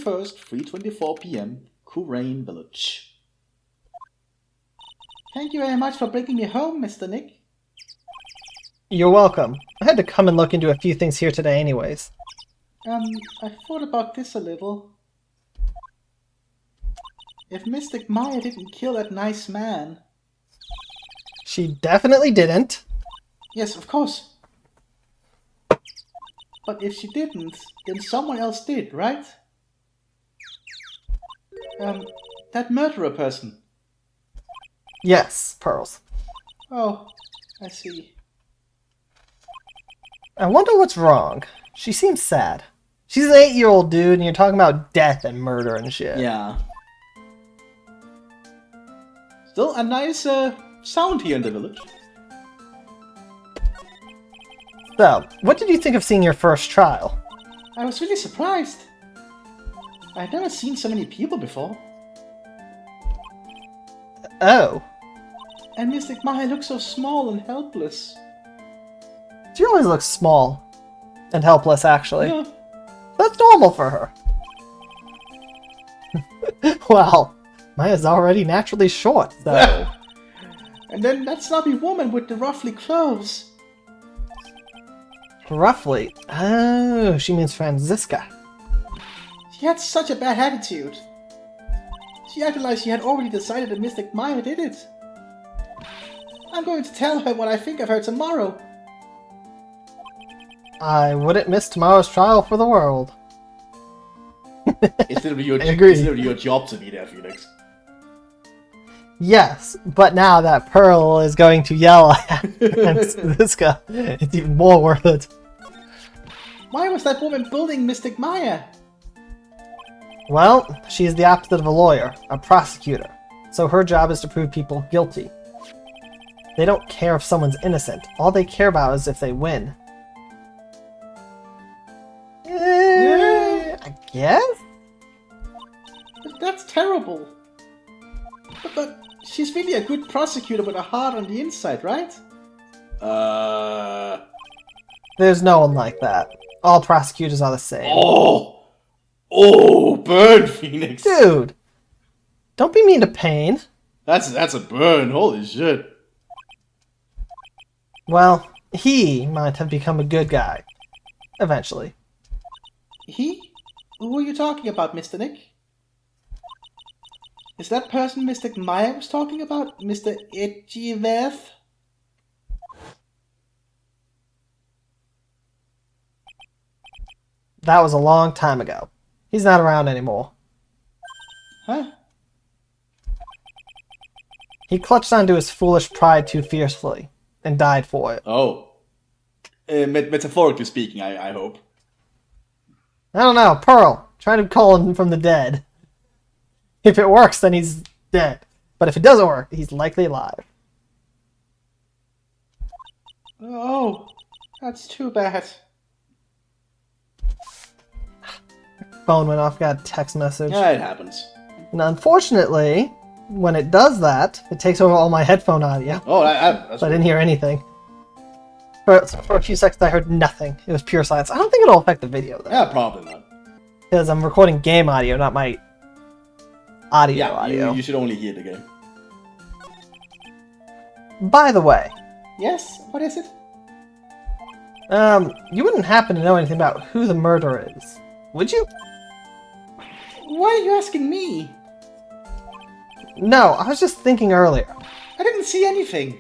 1st, 3:24 p.m., Kurain Village. Thank you very much for bringing me home, Mr. Nick. You're welcome. I had to come and look into a few things here today anyways. I thought about this a little. If Mystic Maya didn't kill that nice man... She definitely didn't. Yes, of course. But if she didn't, then someone else did, right? That murderer person. Yes, Pearls. Oh, I see. I wonder what's wrong. She seems sad. She's an 8-year-old dude, and you're talking about death and murder and shit. Yeah. Still a nice sound here in the village. So, what did you think of seeing your first trial? I was really surprised. I had never seen so many people before. Oh. And Mystic Maya looks so small and helpless. She always looks small and helpless, actually. Yeah. That's normal for her. Well, Maya's already naturally short, so... And then that snobby woman with the ruffly clothes. Roughly. Oh, she means Franziska. She had such a bad attitude. She acted like she had already decided that Mystic Maya did it. I'm going to tell her what I think of her tomorrow. I wouldn't miss tomorrow's trial for the world. It's literally your, I agree. It's literally your job to be there, Felix. Yes, but now that Pearl is going to yell at Franziska, it's even more worth it. Why was that woman bullying Mystic Maya? Well, she is the opposite of a lawyer, a prosecutor. So her job is to prove people guilty. They don't care if someone's innocent. All they care about is if they win. I guess? But that's terrible. But she's really a good prosecutor with a heart on the inside, right? There's no one like that. All prosecutors are the same. Oh, burn, Phoenix. Dude! Don't be mean to Pain. That's a burn, holy shit. Well, he might have become a good guy. Eventually. He? Who are you talking about, Mr. Nick? Is that person Mystic Maya was talking about? Mr. Edgiveth? That was a long time ago. He's not around anymore. Huh? He clutched onto his foolish pride too fiercely, and died for it. Oh. Metaphorically speaking, I hope. I don't know, Pearl, try to call him from the dead. If it works, then he's dead. But if it doesn't work, he's likely alive. Oh, that's too bad. Phone went off, got a text message. Yeah, it happens. And unfortunately, when it does that, it takes over all my headphone audio. Oh, that's So I didn't hear anything. For a few seconds, I heard nothing. It was pure silence. I don't think it'll affect the video, though. Yeah, probably not. Because I'm recording game audio, not my audio audio. You should only hear the game. By the way, Yes? What is it? you wouldn't happen to know anything about who the murderer is, would you? Why are you asking me? No, I was just thinking earlier. I didn't see anything.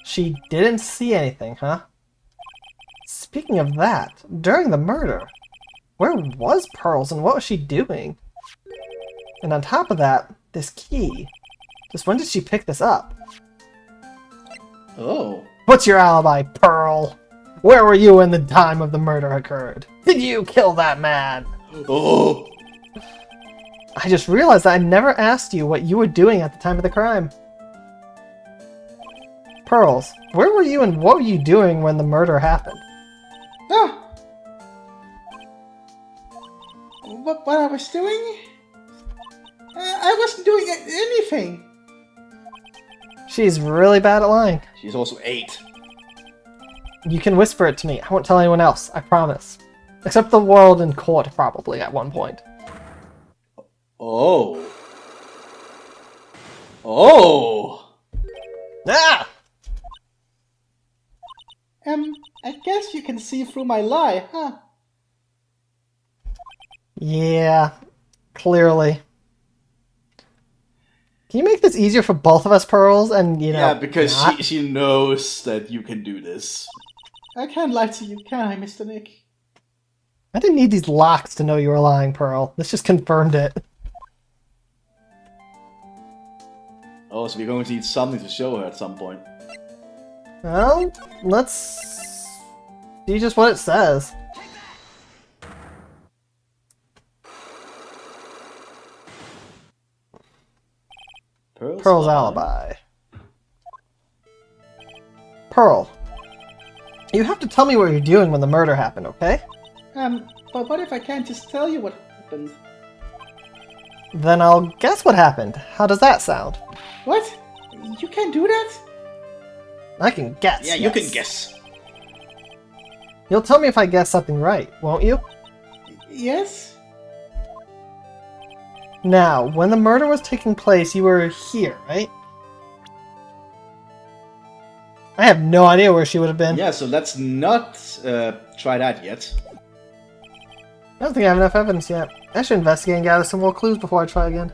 She didn't see anything, huh? Speaking of that, during the murder, where was Pearls and what was she doing? And on top of that, this key. Just when did she pick this up? Oh. What's your alibi, Pearl? Where were you when the time of the murder occurred? Did you kill that man? Oh. I just realized that I never asked you what you were doing at the time of the crime. Pearls, where were you and what were you doing when the murder happened? Ah. What I was doing? I wasn't doing anything. She's really bad at lying. She's also 8. You can whisper it to me. I won't tell anyone else. I promise. Except the world in court, probably, at one point. Oh. Oh! Ah! I guess you can see through my lie, huh? Yeah, clearly. Can you make this easier for both of us, Pearls? And, Yeah, because not? she knows that you can do this. I can't lie to you, can I, Mr. Nick? I didn't need these locks to know you were lying, Pearl. This just confirmed it. Oh, so we're going to need something to show her at some point. Well, let's see just what it says. Pearl's alibi. Pearl, you have to tell me what you're doing when the murder happened, okay? But what if I can't just tell you what happened? Then I'll guess what happened. How does that sound? What? You can't do that? I can guess. Yeah, you can guess. You'll tell me if I guess something right, won't you? Yes? Now, when the murder was taking place, you were here, right? I have no idea where she would have been. Yeah, so let's not try that yet. I don't think I have enough evidence yet. I should investigate and gather some more clues before I try again.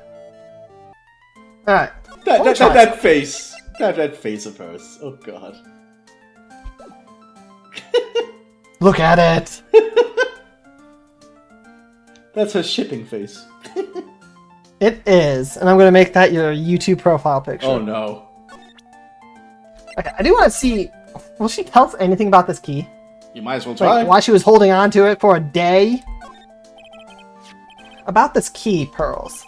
Alright. That face. That face of hers. Oh god. Look at it! That's her shipping face. It is, and I'm going to make that your YouTube profile picture. Oh no. Okay, I do want to see, will she tell us anything about this key? You might as well try. Like, why she was holding on to it for a day? About this key, Pearls.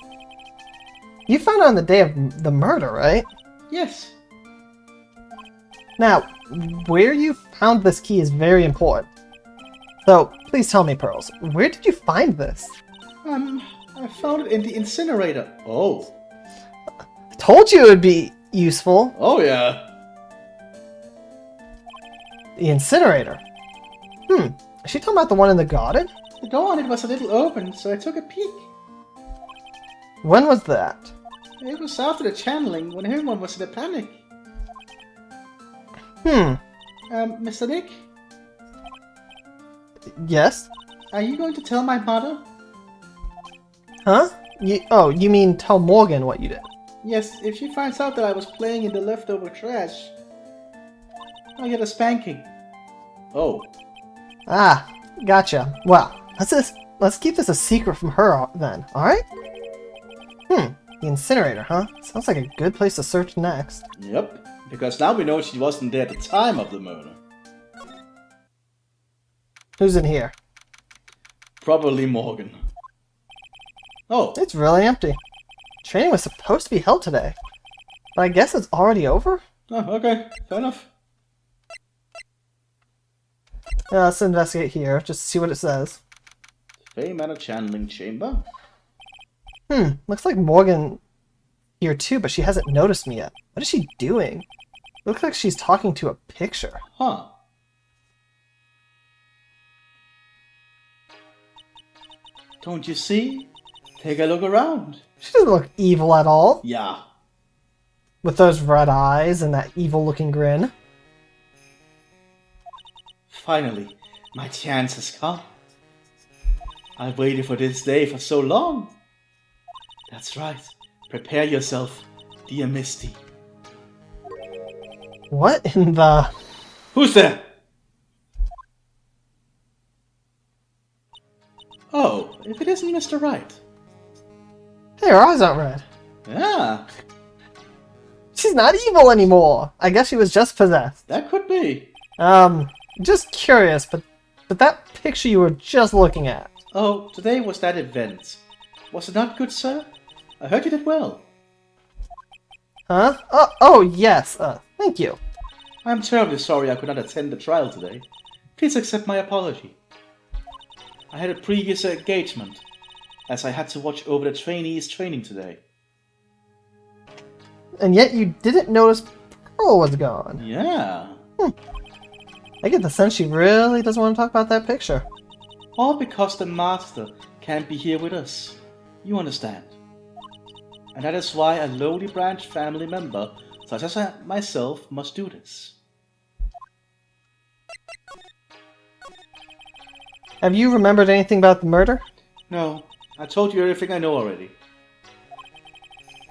You found it on the day of the murder, right? Yes. Now, where you found this key is very important. So, please tell me, Pearls, where did you find this? I found it in the incinerator. Oh. I told you it would be useful. Oh yeah. The incinerator. Is she talking about the one in the garden? The door on it was a little open, so I took a peek. When was that? It was after the channeling, when everyone was in a panic. Mr. Nick? Yes? Are you going to tell my mother? Huh? You mean tell Morgan what you did? Yes, if she finds out that I was playing in the leftover trash, I'll get a spanking. Oh. Ah, gotcha. Well, let's keep this a secret from her then, alright? The incinerator, huh? Sounds like a good place to search next. Yep, because now we know she wasn't there at the time of the murder. Who's in here? Probably Morgan. Oh. It's really empty. Training was supposed to be held today, but I guess it's already over? Oh, okay. Fair enough. Yeah, let's investigate here, just to see what it says. Fey Manor Channeling Chamber? Looks like Morgan here too, but she hasn't noticed me yet. What is she doing? Looks like she's talking to a picture. Huh. Don't you see? Take a look around. She doesn't look evil at all. Yeah. With those red eyes and that evil-looking grin. Finally, my chance has come. I've waited for this day for so long. That's right. Prepare yourself, dear Misty. What in the... Who's there? Oh, if it isn't Mr. Wright. Hey, her eyes aren't red. Yeah, She's not evil anymore. I guess she was just possessed. that could be. Just curious, but that picture you were just looking at. Oh, today was that event. Was it not good, sir? I heard you did well. Huh? Oh, yes. Thank you. I'm terribly sorry I could not attend the trial today. Please accept my apology. I had a previous engagement, as I had to watch over the trainees' training today. And yet you didn't notice Pearl was gone. Yeah. I get the sense she really doesn't want to talk about that picture. All because the master can't be here with us. You understand? And that is why a lowly branch family member, such as myself, must do this. Have you remembered anything about the murder? No, I told you everything I know already.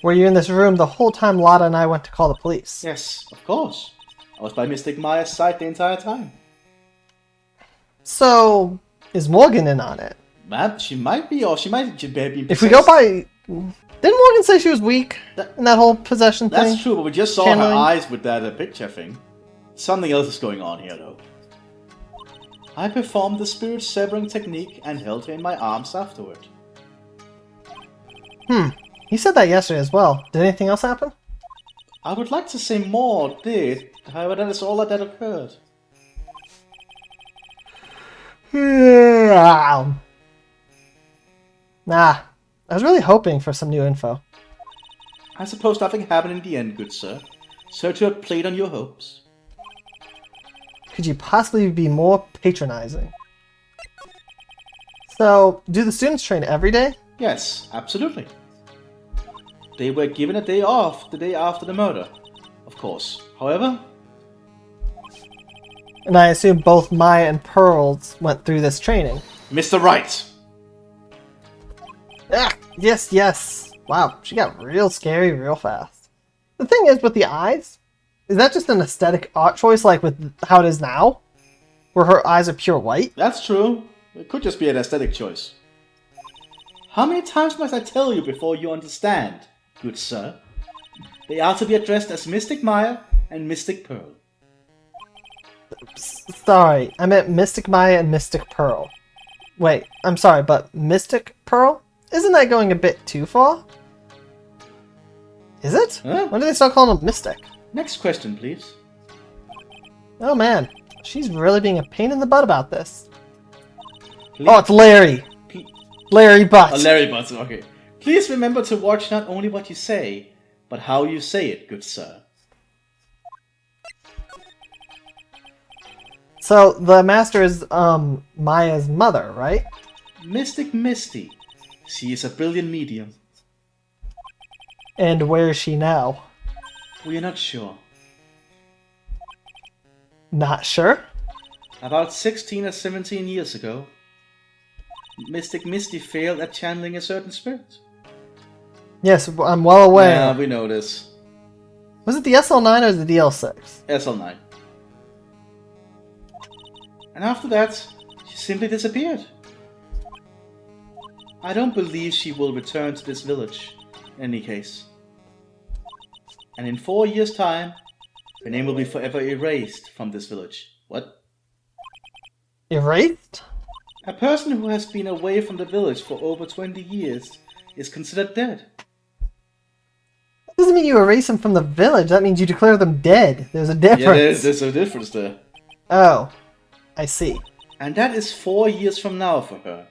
Were you in this room the whole time Lotta and I went to call the police? Yes, of course. I was by Mystic Maya's side the entire time. So, is Morgan in on it? She might be, or she might be possessed. If we go by... Didn't Morgan say she was weak in that whole possession thing? That's true, but we just saw Channeling? her eyes with that picture thing. Something else is going on here, though. I performed the spirit severing technique and held her in my arms afterward. You said that yesterday as well. Did anything else happen? I would like to say more did, however that is all that occurred. Nah, I was really hoping for some new info. I suppose nothing happened in the end, good sir. Sorry to have played on your hopes. Could you possibly be more patronizing? So, do the students train every day? Yes, absolutely. They were given a day off the day after the murder, of course. However... And I assume both Maya and Pearls went through this training. Mr. Wright! Ah, yes. Wow, she got real scary real fast. The thing is, with the eyes, is that just an aesthetic art choice like with how it is now? Where her eyes are pure white? That's true. It could just be an aesthetic choice. How many times must I tell you before you understand, good sir? They are to be addressed as Mystic Maya and Mystic Pearl. Sorry, I meant Mystic Maya and Mystic Pearl. Wait, I'm sorry, but Mystic Pearl? Isn't that going a bit too far? Is it? Huh? When did they start calling them Mystic? Next question, please. Oh man, she's really being a pain in the butt about this. Please. Oh, it's Larry! Larry Butt! Larry Butts, okay. Please remember to watch not only what you say, but how you say it, good sir. So, the master is, Maya's mother, right? Mystic Misty. She is a brilliant medium. And where is she now? We are not sure. Not sure? About 16 or 17 years ago, Mystic Misty failed at channeling a certain spirit. Yes, I'm well aware. Yeah, we know this. Was it the SL9 or the DL6? SL9. And after that, she simply disappeared. I don't believe she will return to this village, in any case. And in 4 years' time, her name will be forever erased from this village. What? Erased? A person who has been away from the village for over 20 years is considered dead. That doesn't mean you erase them from the village, that means you declare them dead. There's a difference. Yeah, there's a difference there. Oh, I see. And that is 4 years from now for her.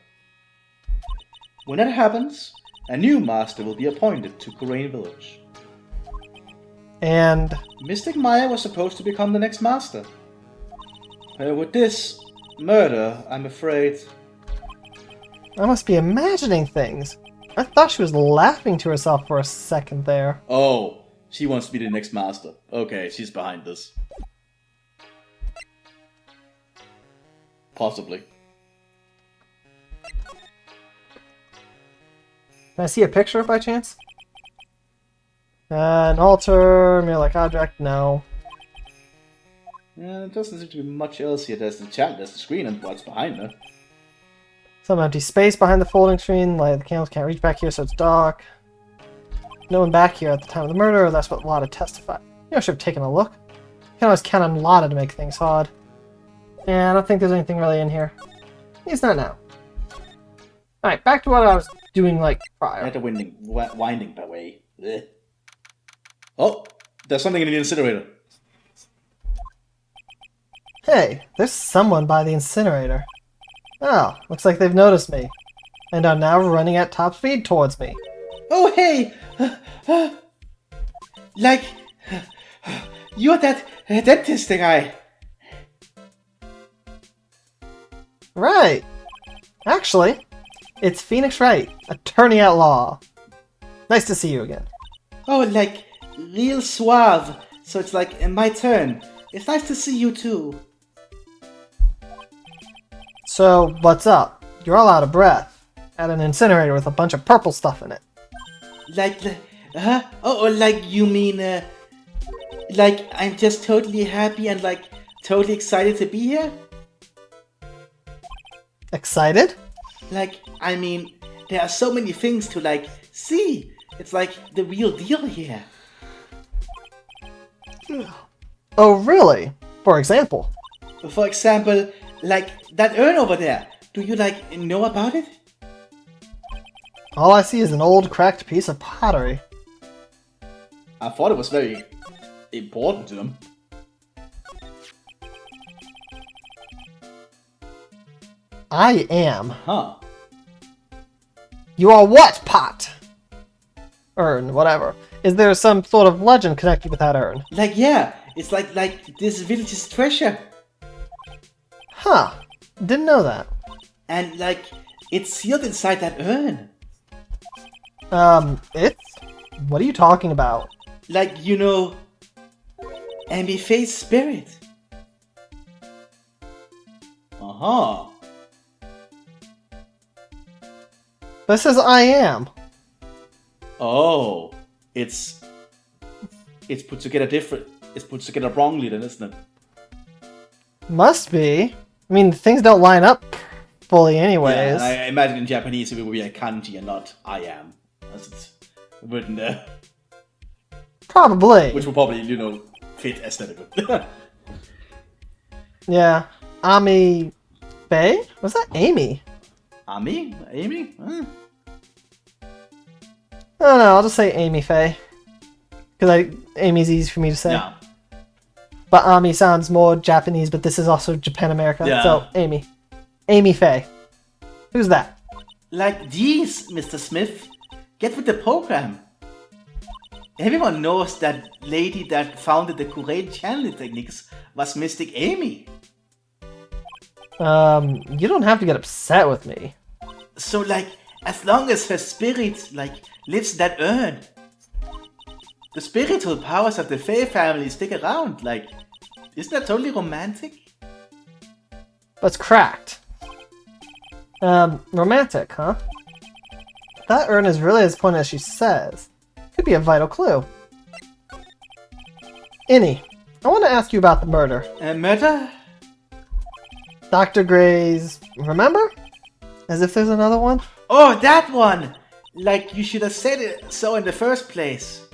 When that happens, a new master will be appointed to Kurain Village. And Mystic Maya was supposed to become the next master. With this murder, I'm afraid... I must be imagining things. I thought she was laughing to herself for a second there. Oh, she wants to be the next master. Okay, she's behind this. Possibly. Can I see a picture by chance? An altar, like object, no. Yeah, there doesn't seem to be much else here. There's the chat, there's the screen, and what's behind her. Some empty space behind the folding screen, like the candles can't reach back here, so it's dark. No one back here at the time of the murder, or that's what Lotta testified. You know, I should have taken a look. You can always count on Lotta to make things hard. Yeah, I don't think there's anything really in here. At least not now. Alright, back to what I was doing, like, prior. At the winding that way. Ugh. Oh, there's something in the incinerator. Hey, there's someone by the incinerator. Oh, looks like they've noticed me. And are now running at top speed towards me. Oh, hey! Like, you're that dentist guy. Right. Actually, it's Phoenix Wright, attorney at law. Nice to see you again. Oh, like, real suave. So it's like, my turn. It's nice to see you too. So, what's up? You're all out of breath. At an incinerator with a bunch of purple stuff in it. Like, huh? Oh, like you mean, like I'm just totally happy and like totally excited to be here? Excited? Like, I mean, there are so many things to like see. It's like the real deal here. Oh, really? For example? For example, like that urn over there. Do you like know about it? All I see is an old, cracked piece of pottery. I thought it was very important to them. I am. Huh. You are what, pot? Urn, whatever. Is there some sort of legend connected with that urn? Like, yeah, it's like this village's treasure. Huh. Didn't know that. And like, it's sealed inside that urn. It's? What are you talking about? Like, you know, Mthis' spirit. Uh-huh. This is I am. Oh, it's put together different. It's put together wrongly then, isn't it? Must be. I mean, things don't line up fully anyways. Yeah, and I imagine in Japanese it would be a kanji and not I am, as it's written there. Probably. Which will probably, you know, fit aesthetically. Yeah. Ami Faye? Was that Amy? Ami? Amy? I don't know, I'll just say Amy Faye. Because Amy's easy for me to say. Yeah. But Ami sounds more Japanese, but this is also Japan America. Yeah. So, Amy. Amy Faye. Who's that? Like, geez, Mr. Smith, get with the program. Everyone knows that lady that founded the Korean channeling techniques was Mystic Amy. You don't have to get upset with me. So, like, as long as her spirit, like, lives in that urn, the spiritual powers of the Fae family stick around. Like, isn't that totally romantic? That's cracked. Romantic, huh? If that urn is really as pointed as she says, could be a vital clue. Innie, I want to ask you about the murder. Murder? Dr. Gray's... remember? As if there's another one? Oh, that one! Like, you should have said it so in the first place.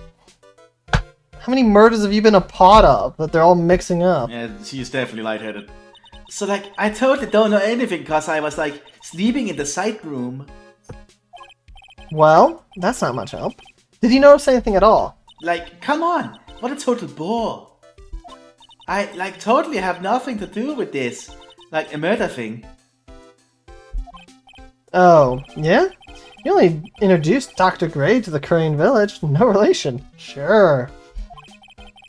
How many murders have you been a part of that they're all mixing up? Yeah, she's definitely lightheaded. So, like, I totally don't know anything because I was, like, sleeping in the side room. Well, that's not much help. Did you notice anything at all? Like, come on, what a total bore. I, like, totally have nothing to do with this. Like, a murder thing. Oh, yeah? You only introduced Dr. Gray to the Korean village. No relation. Sure.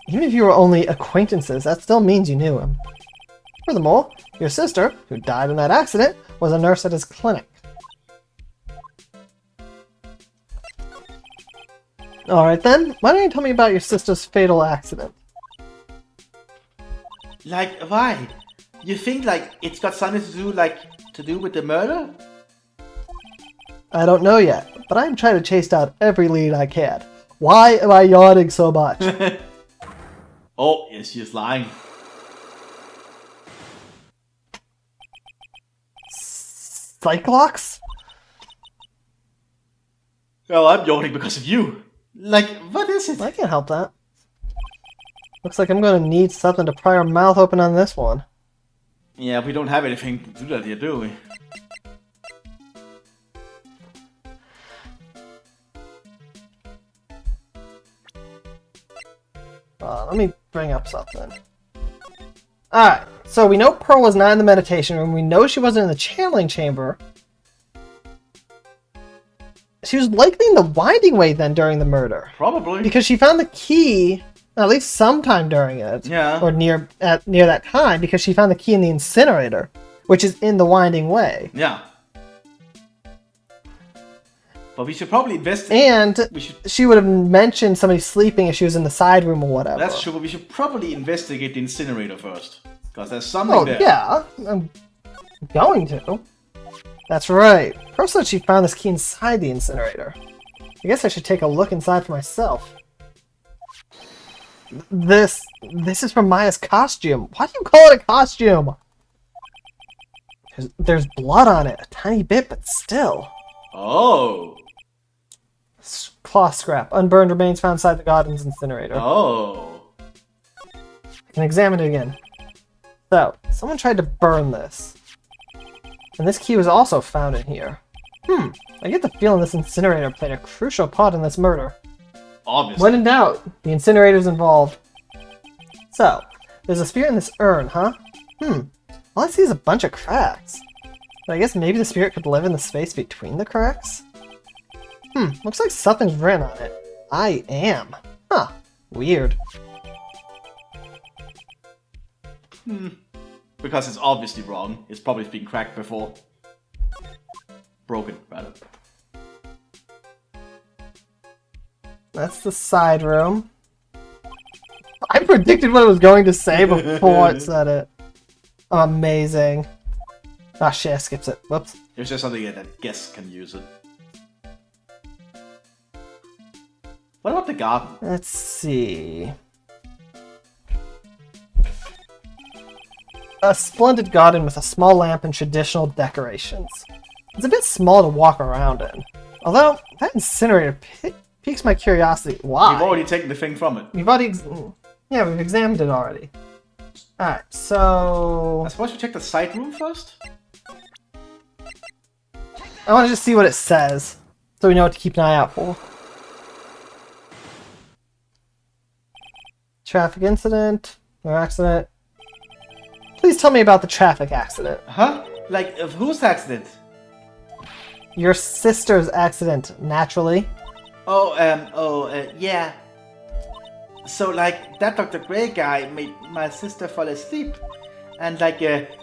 Even if you were only acquaintances, that still means you knew him. Furthermore, your sister, who died in that accident, was a nurse at his clinic. Alright then, why don't you tell me about your sister's fatal accident? Like, why? You think, like, it's got something to do with the murder? I don't know yet, but I'm trying to chase down every lead I can. Why am I yawning so much? Oh, yes, she's lying. Cyclox? Oh, I'm yawning because of you. Like, what is it? I can't help that. Looks like I'm gonna need something to pry our mouth open on this one. Yeah, we don't have anything to do that here, do we? Let me bring up something. Alright, so we know Pearl was not in the meditation room. We know she wasn't in the channeling chamber. She was likely in the winding way then during the murder. Probably. Because she found the key, at least sometime during it. Yeah. Or near that time, because she found the key in the incinerator, which is in the winding way. Yeah. But we should probably investigate. And she would have mentioned somebody sleeping if she was in the side room or whatever. That's true, but we should probably investigate the incinerator first. Because there's something there. Yeah, I'm going to. That's right. Pearl said she found this key inside the incinerator. I guess I should take a look inside for myself. This is from Maya's costume. Why do you call it a costume? There's blood on it, a tiny bit, but still. Oh. Cloth scrap. Unburned remains found inside the garden's incinerator. Oh. I can examine it again. So, someone tried to burn this. And this key was also found in here. I get the feeling this incinerator played a crucial part in this murder. Obviously. When in doubt, the incinerator's involved. So, there's a spirit in this urn, huh? All I see is a bunch of cracks. But I guess maybe the spirit could live in the space between the cracks? Looks like something's written on it. I am. Huh. Weird. Because it's obviously wrong. It's probably been cracked before. Broken, rather. That's the side room. I predicted what it was going to say before it said it. Amazing. Ah, shit, I skipped it. Whoops. It's just something that guests can use it. What about the garden? Let's see. A splendid garden with a small lamp and traditional decorations. It's a bit small to walk around in. Although, that incinerator piques my curiosity. Why? We've already taken the thing from it. We've already... Yeah, we've examined it already. Alright, so... I suppose we check the side room first? I want to just see what it says, so we know what to keep an eye out for. Traffic incident, or accident. Please tell me about the traffic accident. Huh? Like, of whose accident? Your sister's accident, naturally. Yeah. So, like, that Dr. Gray guy made my sister fall asleep. And, like,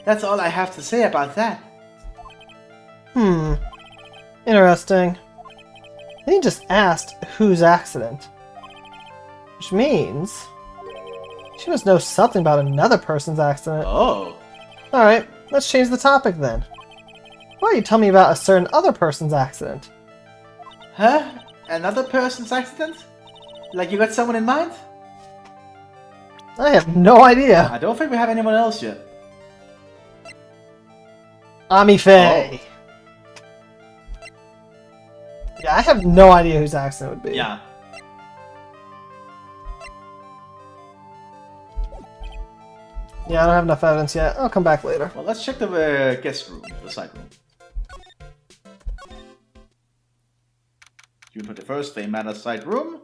that's all I have to say about that. Interesting. Then he just asked whose accident. Which means... she must know something about another person's accident. Oh. Alright, let's change the topic then. Why don't you tell me about a certain other person's accident? Huh? Another person's accident? Like you got someone in mind? I have no idea. I don't think we have anyone else yet. Ami Faye. Oh. Yeah, I have no idea whose accident would be. Yeah. Yeah, I don't have enough evidence yet. I'll come back later. Well, let's check the guest room, the side room. June 21st, they man a side room.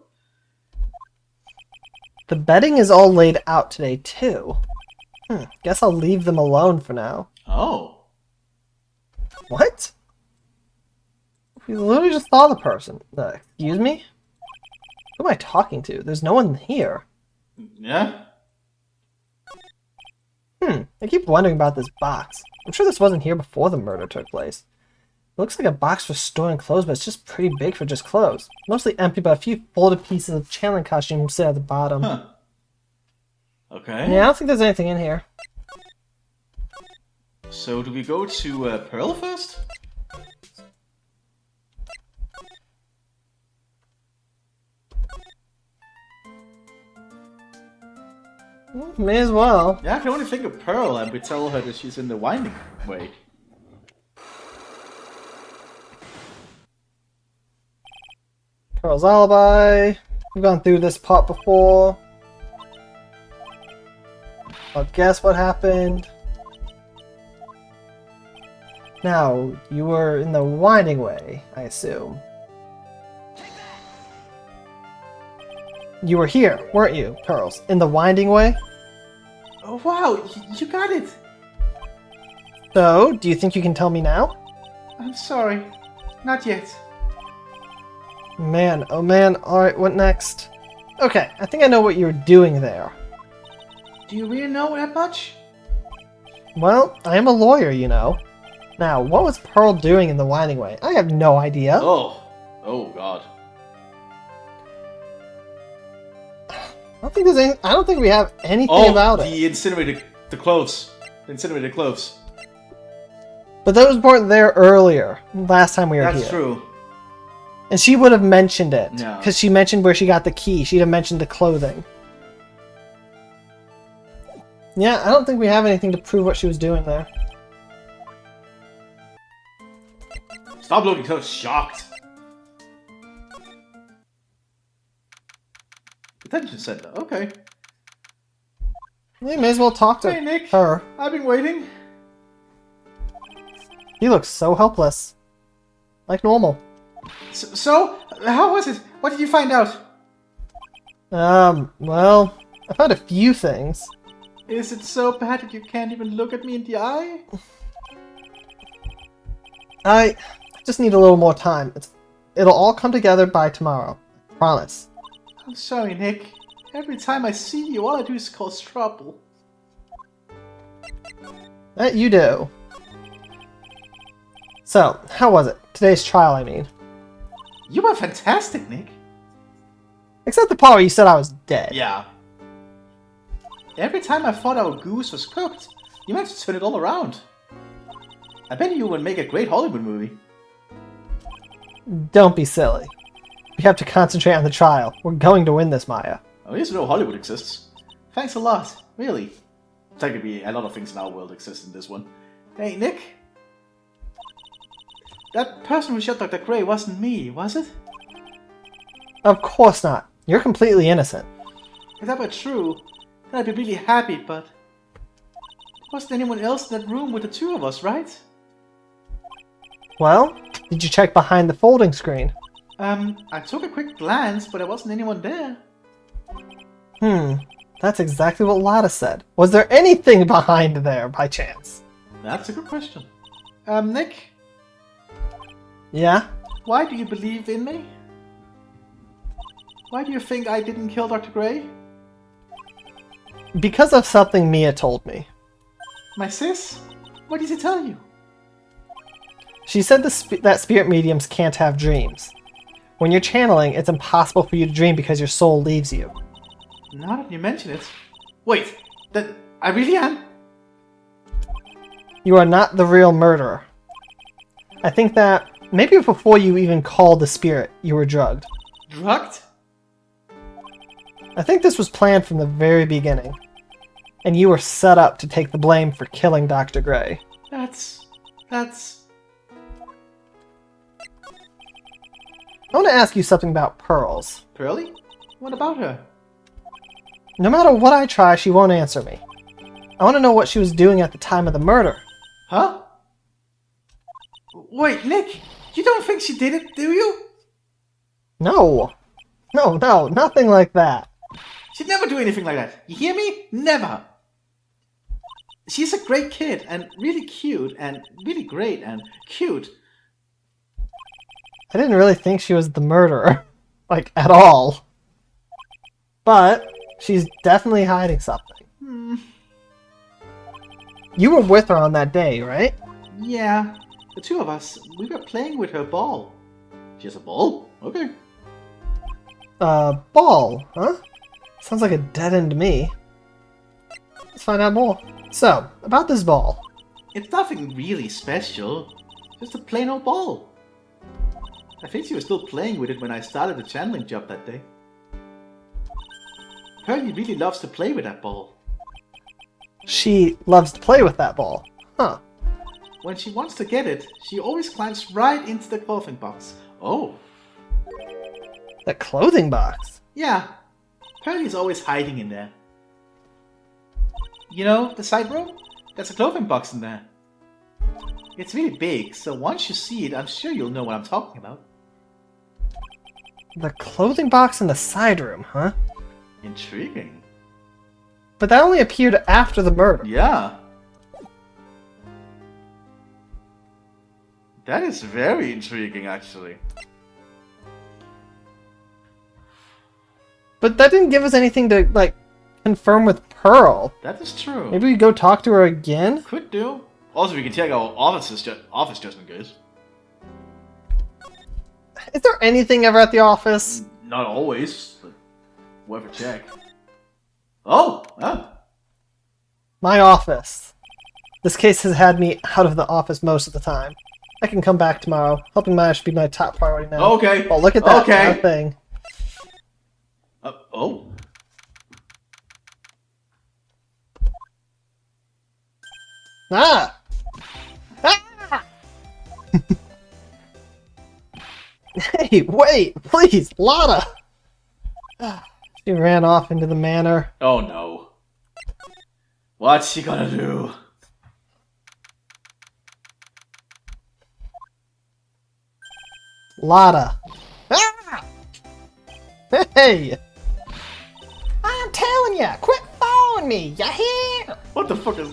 The bedding is all laid out today, too. Guess I'll leave them alone for now. Oh. What? We literally just saw the person. Excuse me? Who am I talking to? There's no one here. Yeah? I keep wondering about this box. I'm sure this wasn't here before the murder took place. It looks like a box for storing clothes, but it's just pretty big for just clothes. Mostly empty, but a few folded pieces of channeling costume sit at the bottom. Huh. Okay. Yeah, I don't think there's anything in here. So, do we go to Pearl first? May as well. Yeah, I can only think of Pearl and we tell her that she's in the winding way. Pearl's alibi. We've gone through this part before. I'll guess what happened. Now, you were in the winding way, I assume. You were here, weren't you, Pearls? In the winding way? Oh wow, you got it! So, do you think you can tell me now? I'm sorry, not yet. Man, oh man, alright, what next? Okay, I think I know what you're doing there. Do you really know that much? Well, I am a lawyer, you know. Now, what was Pearl doing in the winding way? I have no idea. Oh, Oh god. I don't think we have anything about it. The incinerated the clothes. The incinerated clothes. But those weren't there earlier. Last time we were here. That's true. And she would have mentioned it. Yeah. Because she mentioned where she got the key. She'd have mentioned the clothing. Yeah, I don't think we have anything to prove what she was doing there. Stop looking so shocked. Detention center. Okay. We may as well talk to Hey Nick. her. I've been waiting. He looks so helpless. Like normal. So, how was it? What did you find out? Well, I found a few things. Is it so bad that you can't even look at me in the eye? I just need a little more time. It'll all come together by tomorrow. Promise. I'm sorry, Nick. Every time I see you, all I do is cause trouble. That you do. So, how was it? Today's trial, I mean. You were fantastic, Nick. Except the part where you said I was dead. Yeah. Every time I thought our goose was cooked, you managed to turn it all around. I bet you would make a great Hollywood movie. Don't be silly. We have to concentrate on the trial. We're going to win this, Maya. At least you know Hollywood exists. Thanks a lot, really. Technically, a lot of things in our world exist in this one. Hey, Nick? That person who shot Dr. Gray wasn't me, was it? Of course not. You're completely innocent. If that were true, then I'd be really happy, but... there wasn't anyone else in that room with the two of us, right? Well, did you check behind the folding screen? I took a quick glance, but there wasn't anyone there. That's exactly what Lotta said. Was there anything behind there, by chance? That's a good question. Nick? Yeah? Why do you believe in me? Why do you think I didn't kill Dr. Gray? Because of something Mia told me. My sis? What did he tell you? She said that spirit mediums can't have dreams. When you're channeling, it's impossible for you to dream because your soul leaves you. Now that you mention it... Wait, that I really am? You are not the real murderer. I think that maybe before you even called the spirit, you were drugged. Drugged? I think this was planned from the very beginning. And you were set up to take the blame for killing Dr. Gray. That's... I want to ask you something about Pearls. Pearly? What about her? No matter what I try, she won't answer me. I want to know what she was doing at the time of the murder. Huh? Wait, Nick, you don't think she did it, do you? No. No, nothing like that. She'd never do anything like that. You hear me? Never. She's a great kid, and really cute, and really great, and cute. I didn't really think she was the murderer. Like, at all. But, she's definitely hiding something. You were with her on that day, right? Yeah. The two of us, we were playing with her ball. She has a ball? Okay. Ball, huh? Sounds like a dead end to me. Let's find out more. So, about this ball. It's nothing really special. Just a plain old ball. I think she was still playing with it when I started the channeling job that day. Pearly really loves to play with that ball. She loves to play with that ball. Huh. When she wants to get it, she always climbs right into the clothing box. Oh. The clothing box? Yeah. Pearly's always hiding in there. You know, the side room? There's a clothing box in there. It's really big, so once you see it, I'm sure you'll know what I'm talking about. The clothing box in the side room, huh? Intriguing. But that only appeared after the murder. Yeah. That is very intriguing, actually. But that didn't give us anything to, like, confirm with Pearl. That is true. Maybe we go talk to her again? Could do. Also, we can check our office just in case. Is there anything ever at the office? Not always, but worth a check. Oh! My office. This case has had me out of the office most of the time. I can come back tomorrow. Helping Maya should be my top priority now. Okay. Oh, look at that Okay. thing. Oh. Ah! Ah! Hey, wait! Please, Lotta! She ran off into the manor. Oh no. What's she gonna do? Lotta. Ah! Hey! I'm telling ya, quit following me, ya hear? What the fuck is...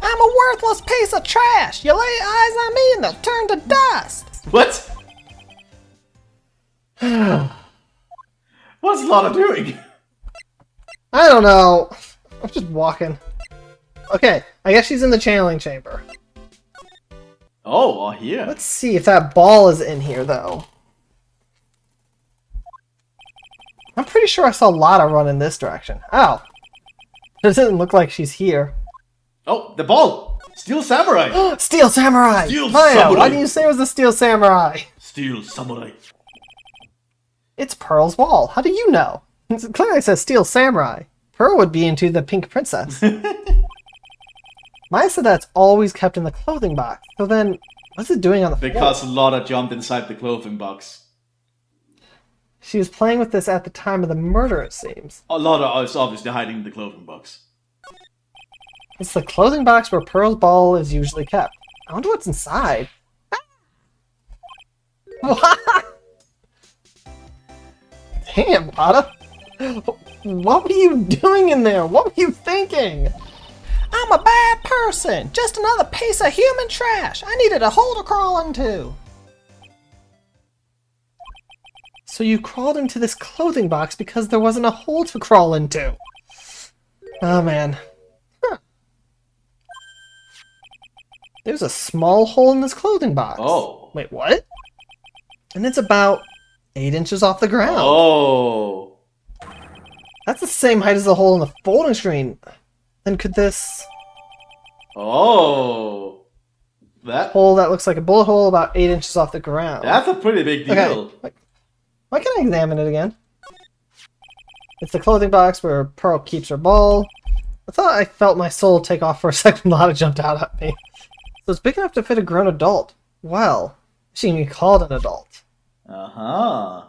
I'm a worthless piece of trash! You lay eyes on me and they'll turn to dust! What? What's Lotta doing? I don't know. I'm just walking. Okay, I guess she's in the channeling chamber. Oh, here. Let's see if that ball is in here, though. I'm pretty sure I saw Lotta run in this direction. Ow. It doesn't look like she's here. Oh, the ball! Steel Samurai! Steel Samurai! Steel Maya, Samurai! why do you say it was a Steel Samurai? Steel Samurai. It's Pearl's wall. How do you know? It clearly says Steel Samurai. Pearl would be into the Pink Princess. Maya said that's always kept in the clothing box. So then, what's it doing on the floor? Because Lotta jumped inside the clothing box. She was playing with this at the time of the murder, it seems. Lotta is obviously hiding in the clothing box. It's the clothing box where Pearl's ball is usually kept. I wonder what's inside. What? Damn, Lotta. What were you doing in there? What were you thinking? I'm a bad person. Just another piece of human trash. I needed a hole to crawl into. So you crawled into this clothing box because there wasn't a hole to crawl into. Oh, man. Huh. There's a small hole in this clothing box. Oh. Wait, what? And it's about 8 inches off the ground. Oh. That's the same height as the hole in the folding screen. Then could this Oh. That... hole that looks like a bullet hole about 8 inches off the ground? That's a pretty big deal. Okay. Why can't I examine it again? It's the clothing box where Pearl keeps her ball. I thought I felt my soul take off for a second. Lotta jumped out at me. So it's big enough to fit a grown adult. Well, she can be called an adult. Uh-huh.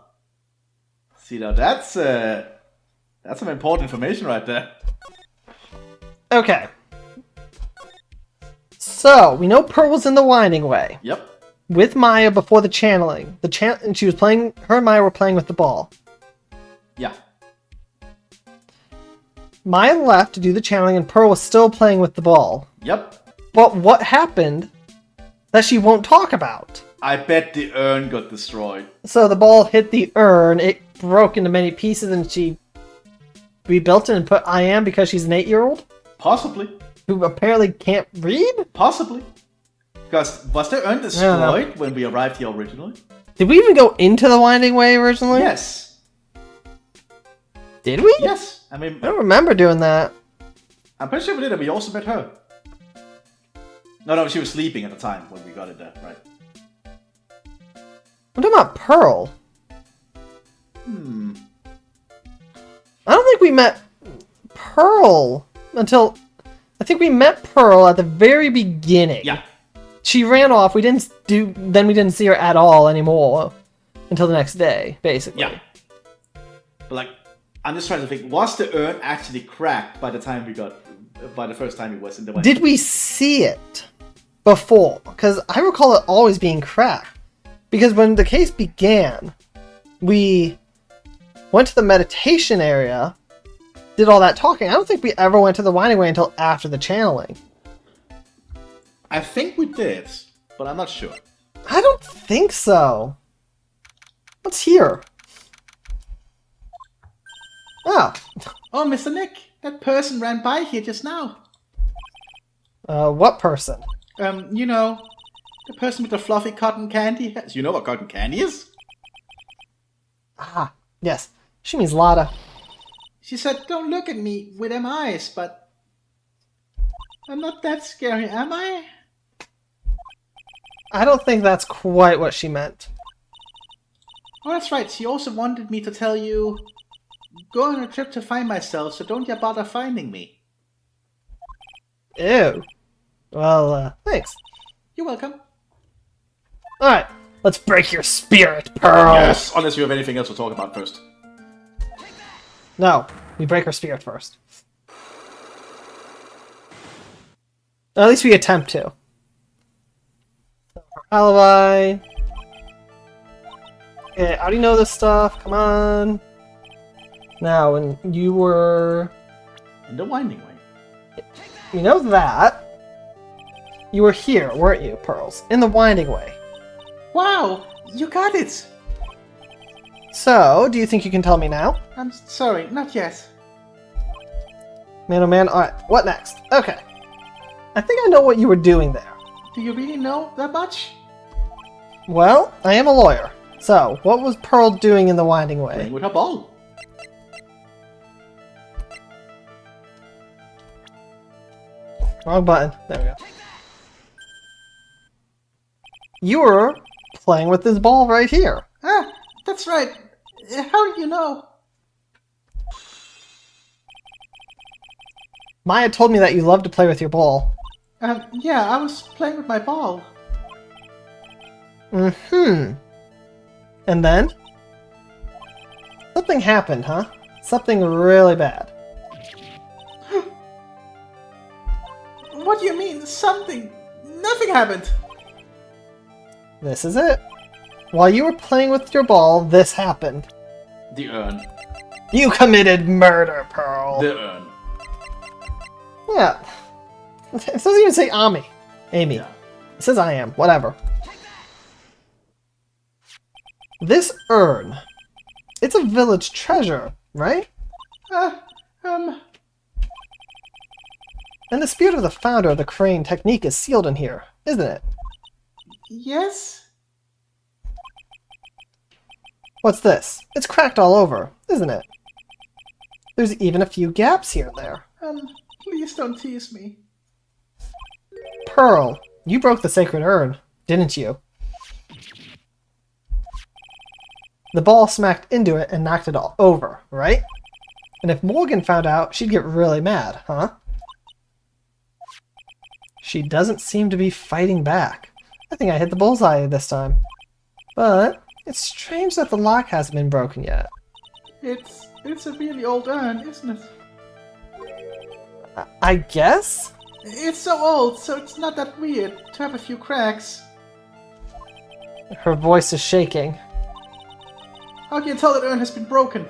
See, now that's some important information right there. Okay. So, we know Pearl was in the winding way. Yep. With Maya before the channeling. And she was playing, her and Maya were playing with the ball. Yeah. Maya left to do the channeling and Pearl was still playing with the ball. Yep. But what happened that she won't talk about? I bet the urn got destroyed. So the ball hit the urn, it broke into many pieces, and she rebuilt it and put I am because she's an 8-year-old? Possibly. Who apparently can't read? Possibly. Because was the urn destroyed when we arrived here originally? Did we even go into the winding way originally? Yes. Did we? Yes. I mean, I don't remember doing that. I'm pretty sure we did, and we also met her. No, she was sleeping at the time when we got it there, right? I'm talking about Pearl. Hmm. I don't think we met Pearl until... I think we met Pearl at the very beginning. Yeah. She ran off. Then we didn't see her at all anymore until the next day, basically. Yeah. But like, I'm just trying to think, was the urn actually cracked by the first time it was in the way? Did we see it before? Because I recall it always being cracked. Because when the case began, we went to the meditation area, did all that talking. I don't think we ever went to the winding way until after the channeling. I think we did, but I'm not sure. I don't think so. What's here? Oh. Oh, Mr. Nick, that person ran by here just now. What person? You know, the person with the fluffy cotton candy. You know what cotton candy is? Ah, yes. She means Lotta. She said, don't look at me with them eyes, but I'm not that scary, am I? I don't think that's quite what she meant. Oh, that's right. She also wanted me to tell you, go on a trip to find myself, so don't you bother finding me. Ew. Well, thanks. You're welcome. Alright, let's break your spirit, Pearl! Yes, unless you have anything else to talk about first. No, we break her spirit first. At least we attempt to. Alibi. Okay, how do you know this stuff? Come on. Now, when you were... In the winding way. You know that. You were here, weren't you, Pearls? In the winding way. Wow, you got it! So, do you think you can tell me now? I'm sorry, not yet. Man, oh man, alright, what next? Okay. I think I know what you were doing there. Do you really know that much? Well, I am a lawyer. So, what was Pearl doing in the winding way? Playing with her ball. Wrong button. There we go. You were playing with this ball right here. Ah, that's right. How do you know? Maya told me that you love to play with your ball. Yeah, I was playing with my ball. Mm-hmm. And then? Something happened, huh? Something really bad. What do you mean, something? Nothing happened. This is it. While you were playing with your ball, this happened. The urn. You committed murder, Pearl. The urn. Yeah. It doesn't even say Ami. Amy. Yeah. It says I am. Whatever. This urn. It's a village treasure, right? And the spirit of the founder of the crane technique is sealed in here, isn't it? Yes? What's this? It's cracked all over, isn't it? There's even a few gaps here and there. Please don't tease me. Pearl, you broke the sacred urn, didn't you? The ball smacked into it and knocked it all over, right? And if Morgan found out, she'd get really mad, huh? She doesn't seem to be fighting back. I think I hit the bullseye this time. But it's strange that the lock hasn't been broken yet. It's a really old urn, isn't it? I guess? It's so old, so it's not that weird to have a few cracks. Her voice is shaking. How can you tell that urn has been broken?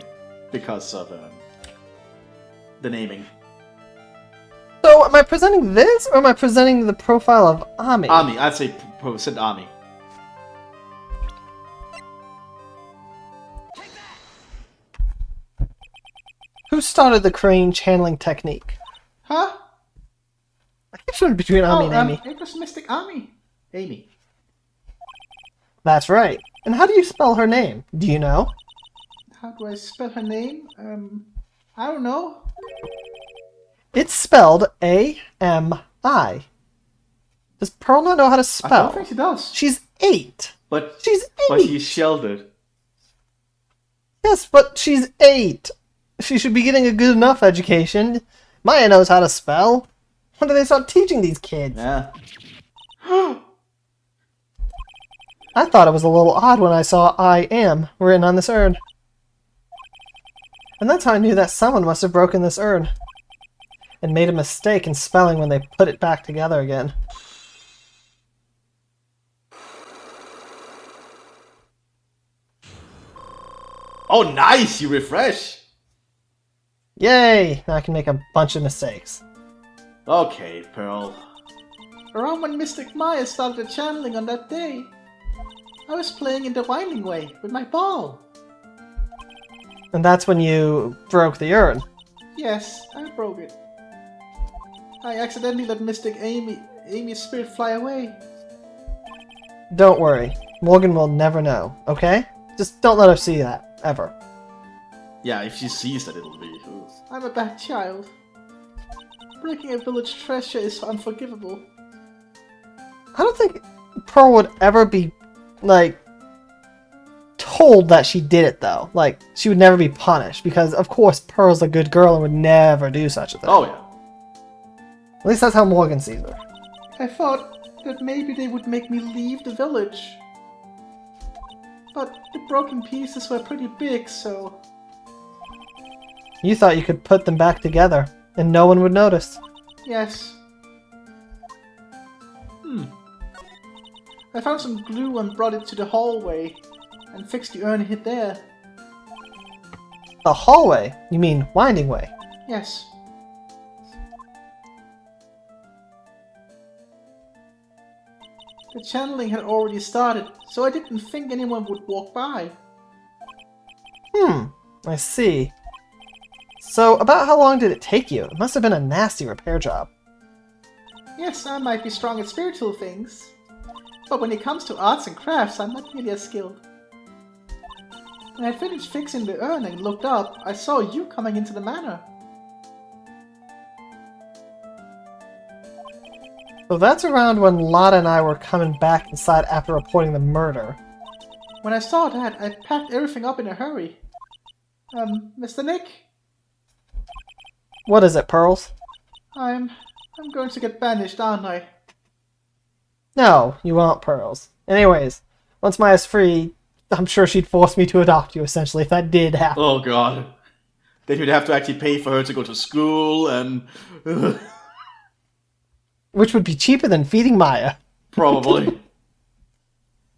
Because of the naming. So, am I presenting this, or am I presenting the profile of Ami? Ami, I'd say send Ami. Who started the crane channeling technique? Huh? I keep switching between Ami and Amy. It was Mystic Ami. Amy. That's right. And how do you spell her name? Do you know? How do I spell her name? I don't know. It's spelled A-M-I. Does Pearl not know how to I spell? don't think she does. She's 8. But She's 8. But she's sheltered. Yes, but she's 8. She should be getting a good enough education. Maya knows how to spell. When do they start teaching these kids? Yeah. I thought it was a little odd when I saw I am written on this urn. And that's how I knew that someone must have broken this urn and made a mistake in spelling when they put it back together again. Oh, nice! You refresh! Yay! Now I can make a bunch of mistakes. Okay, Pearl. Around when Mystic Maya started channeling on that day, I was playing in the winding way with my ball. And that's when you broke the urn. Yes, I broke it. I accidentally let Mystic Amy's spirit fly away. Don't worry. Morgan will never know, okay? Just don't let her see that. ever. Yeah, if she sees that, it'll be... Ooh. I'm a bad child. Breaking a village treasure is unforgivable. I don't think Pearl would ever be, like, told that she did it, though. Like, she would never be punished, because, of course, Pearl's a good girl and would never do such a thing. Oh, yeah. At least that's how Morgan sees her. I thought that maybe they would make me leave the village. But the broken pieces were pretty big, so... You thought you could put them back together, and no one would notice. Yes. I found some glue and brought it to the hallway, and fixed the urn hid there. The hallway? You mean Winding Way? Yes. The channeling had already started, so I didn't think anyone would walk by. I see. So, about how long did it take you? It must have been a nasty repair job. Yes, I might be strong at spiritual things, but when it comes to arts and crafts, I'm not nearly as skilled. When I finished fixing the urn and looked up, I saw you coming into the manor. So that's around when Lotta and I were coming back inside after reporting the murder. When I saw that, I packed everything up in a hurry. Mr. Nick? What is it, Pearls? I'm going to get banished, aren't I? No, you won't, Pearls. Anyways, once Maya's free, I'm sure she'd force me to adopt you, essentially, if that did happen. Oh, God. Then you'd have to actually pay for her to go to school, and... Which would be cheaper than feeding Maya. Probably.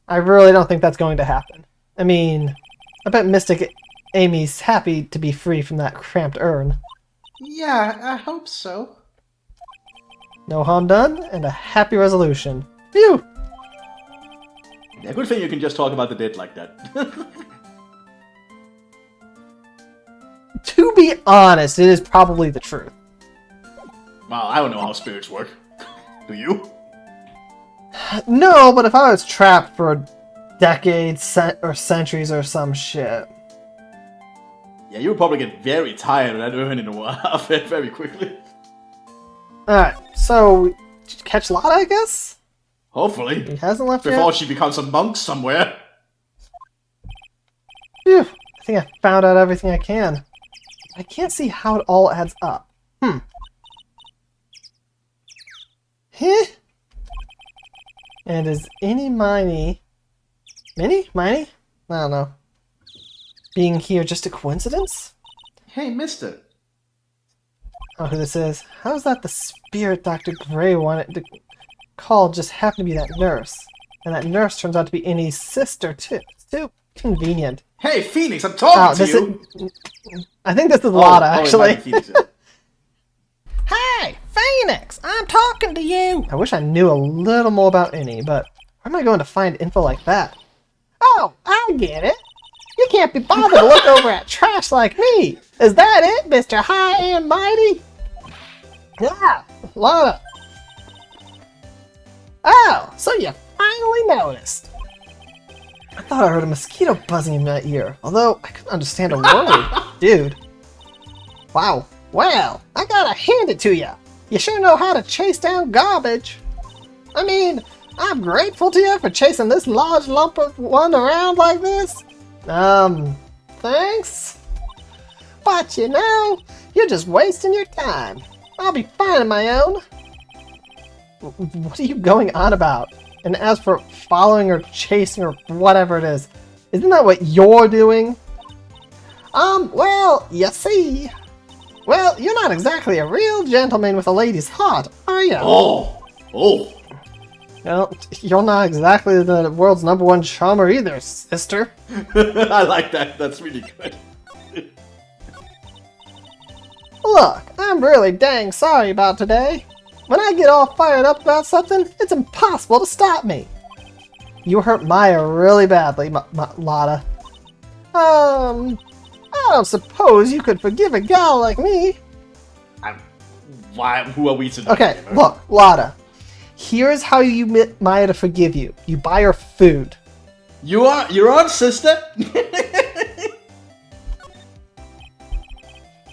I really don't think that's going to happen. I mean, I bet Mystic Amy's happy to be free from that cramped urn. Yeah, I hope so. No harm done, and a happy resolution. Phew! Yeah, good thing you can just talk about the dead like that. To be honest, it is probably the truth. Well, I don't know how spirits work. Do you? No, but if I was trapped for decades or centuries or some shit. Yeah, you would probably get very tired of that urn in a while, very quickly. Alright, so, did you catch Lotta, I guess? Hopefully. He hasn't left Before yet? she becomes a monk somewhere. Phew, I think I found out everything I can. I can't see how it all adds up. Heh? And is Miney? I don't know. Being here just a coincidence? Hey, mister. Oh, who this is. How is that the spirit Dr. Gray wanted to call just happened to be that nurse? And that nurse turns out to be Innie's sister, too. It's too convenient. Hey, Phoenix, I'm talking to you! I think this is Lotta, actually. It might be Phoenix, yeah. Hey, Phoenix! I'm talking to you! I wish I knew a little more about Innie, but where am I going to find info like that? Oh, I get it! You can't be bothered to look over at trash like me! Is that it, Mr. High and Mighty? Yeah, Lotta. Oh, so you finally noticed. I thought I heard a mosquito buzzing in my ear, although I couldn't understand a word. Dude. Wow. Well, I gotta hand it to you. You sure know how to chase down garbage. I mean, I'm grateful to you for chasing this large lump of one around like this. Thanks? But you know, you're just wasting your time. I'll be finding my own. What are you going on about? And as for following or chasing or whatever it is, isn't that what you're doing? Well, you see. Well, you're not exactly a real gentleman with a lady's heart, are you? Oh! Well, you're not exactly the world's #1 charmer either, sister. I like that. That's really good. Look, I'm really dang sorry about today. When I get all fired up about something, it's impossible to stop me. You hurt Maya really badly, Lotta. I don't suppose you could forgive a gal like me. Who are we to Okay, look, Lotta. Here's how you get Maya to forgive you. You buy her food. You're on, sister?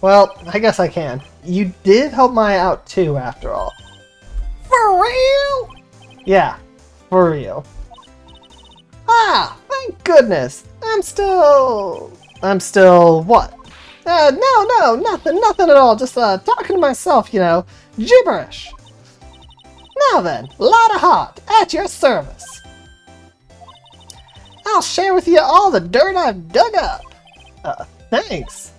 Well, I guess I can. You did help Maya out too, after all. For real? Yeah, for real. Ah, thank goodness. I'm still what? No, nothing at all. Just talking to myself, you know, gibberish. Now then, Lotta Heart, at your service. I'll share with you all the dirt I've dug up. Thanks.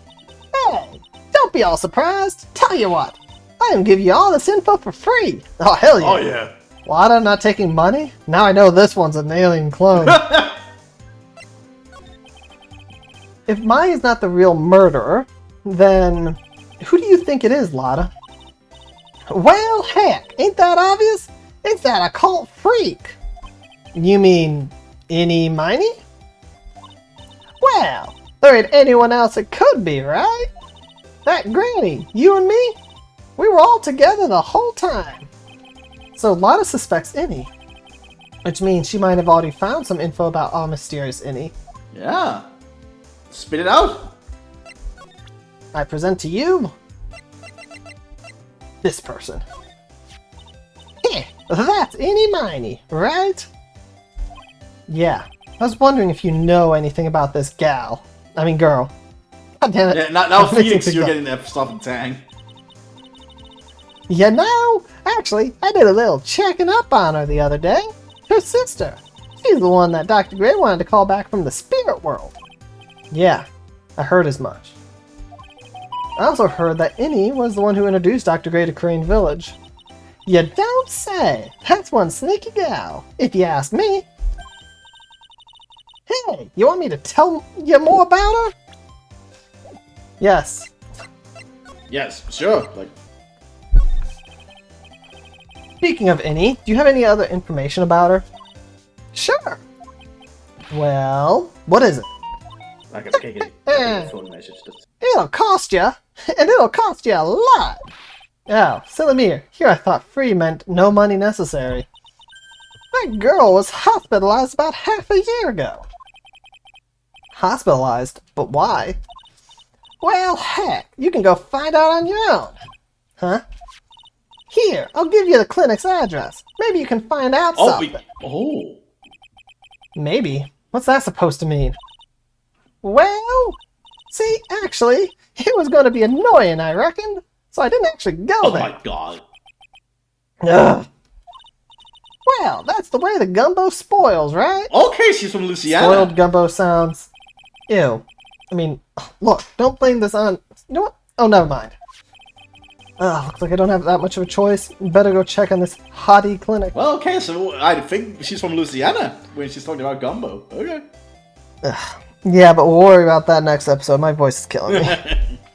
Hey, don't be all surprised. Tell you what, I'm giving you all this info for free. Oh, hell yeah. Oh, yeah. Lotta not taking money? Now I know this one's an alien clone. If Maya's not the real murderer, then who do you think it is, Lotta? Well, heck, ain't that obvious? It's that occult freak. You mean Any Miney? Well, there ain't anyone else it could be, right? That Granny, you and me, we were all together the whole time. So Lotta suspects Innie, which means she might have already found some info about our mysterious Innie. Yeah. Spit it out. I present to you this person. Heh, that's Innie Miney, right? Yeah, I was wondering if you know anything about this girl. God damn it. Yeah, now Phoenix, you're getting that stuff in tang. You know, actually, I did a little checking up on her the other day. Her sister. She's the one that Dr. Gray wanted to call back from the spirit world. Yeah, I heard as much. I also heard that Innie was the one who introduced Dr. Gray to Crane Village. You don't say! That's one sneaky gal, if you ask me. Hey, you want me to tell you more about her? Yes. Yes, sure. Like, Speaking of Innie, do you have any other information about her? Sure. Well, what is it? I can take it. I can phone message. It'll cost you, and it'll cost you a lot. Oh, silly me. Here I thought free meant no money necessary. That girl was hospitalized about half a year ago. Hospitalized? But why? Well, heck, you can go find out on your own. Huh? Here, I'll give you the clinic's address. Maybe you can find out something. Maybe? What's that supposed to mean? Well, see, actually, it was going to be annoying, I reckon. So I didn't actually go there. Oh my god. Ugh. Well, that's the way the gumbo spoils, right? Okay, she's from Louisiana. Spoiled gumbo sounds. Ew. Look, don't blame this on... You know what? Oh, never mind. Looks like I don't have that much of a choice. Better go check on this hottie clinic. Well, okay, so I think she's from Louisiana when she's talking about gumbo. Okay. Yeah, but we'll worry about that next episode. My voice is killing me.